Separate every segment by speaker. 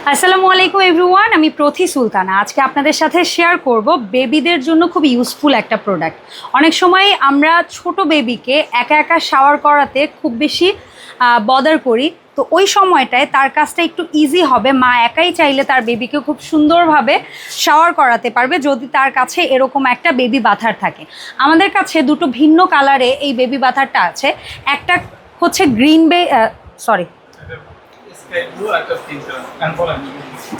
Speaker 1: আসসালামু আলাইকুম এভরিওয়ান, আমি প্রথি সুলতানা। আজকে আপনাদের সাথে শেয়ার করব বেবিদের জন্য খুব ইউজফুল একটা প্রোডাক্ট। অনেক সময় আমরা ছোট বেবিকে একা একা শাওয়ার করাতে খুব বেশি বদার করি, তো ওই সময়টায় তার কাজটা একটু ইজি হবে। মা একাই চাইলে তার বেবিকে খুব সুন্দরভাবে শাওয়ার করাতে পারবে যদি তার কাছে এরকম একটা বেবি বাথার থাকে। আমাদের কাছে দুটো ভিন্ন কালারে এই বেবি বাথারটা আছে। একটা হচ্ছে গ্রিন সরি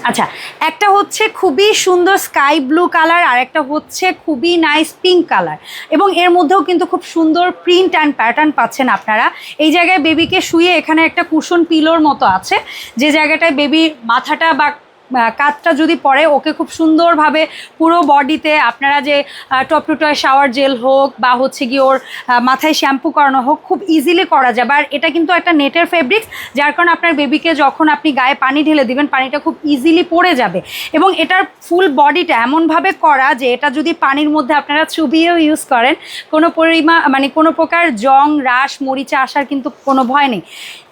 Speaker 1: আচ্ছা, একটা হচ্ছে খুবই সুন্দর স্কাই ব্লু কালার, আর একটা হচ্ছে খুবই নাইস পিঙ্ক কালার, এবং এর মধ্যেও কিন্তু খুব সুন্দর প্রিন্ট অ্যান্ড প্যাটার্ন পাচ্ছেন আপনারা। এই জায়গায় বেবিকে শুয়ে এখানে একটা কুশন পিলোর মতো আছে, যে জায়গাটায় বেবির মাথাটা বা কাঁধটা যদি পড়ে ওকে খুব সুন্দরভাবে পুরো বডিতে আপনারা যে top two toy shower gel হোক বা হচ্ছে গিয়ে ওর মাথায় শ্যাম্পু করানো হোক খুব ইজিলি করা যাবে। আর এটা কিন্তু একটা নেটের ফেব্রিক্স, যার কারণে আপনার বেবিকে যখন আপনি গায়ে পানি ঢেলে দিবেন পানিটা খুব ইজিলি পড়ে যাবে। এবং এটার ফুল বডিটা এমনভাবে করা যে এটা যদি পানির মধ্যে আপনারা চুবিয়েও ইউজ করেন কোনো কোনো প্রকার জং রাশ মরিচা আসার কিন্তু কোনো ভয় নেই।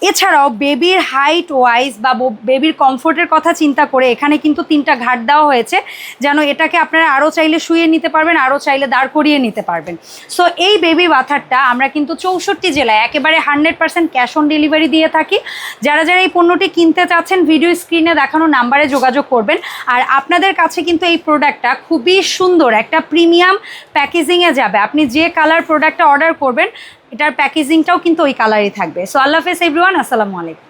Speaker 1: এছাড়াও বেবির হাইট ওয়াইজ বা বেবির কমফোর্টের কথা চিন্তা করে এখানে কিন্তু 3টা ঘাট দেওয়া হয়েছে, যেন এটাকে আপনারা আরও চাইলে শুয়ে নিতে পারবেন, আরও চাইলে দাঁড় করিয়ে নিতে পারবেন। সো এই বেবি বাথারটা আমরা কিন্তু 64 জেলায় একেবারে 100% ক্যাশ অন ডেলিভারি দিয়ে থাকি। যারা যারা এই পণ্যটি কিনতে চাচ্ছেন ভিডিও স্ক্রিনে দেখানো নাম্বারে যোগাযোগ করবেন। আর আপনাদের কাছে কিন্তু এই প্রোডাক্টটা খুবই সুন্দর একটা প্রিমিয়াম প্যাকেজিংয়ে যাবে। আপনি যে কালার প্রোডাক্টটা অর্ডার করবেন এটার প্যাকেজিংটাও কিন্তু ওই কালারই থাকবে। সো আল্লাহ হাফেজ এভরিওয়ান, আসসালামু আলাইকুম।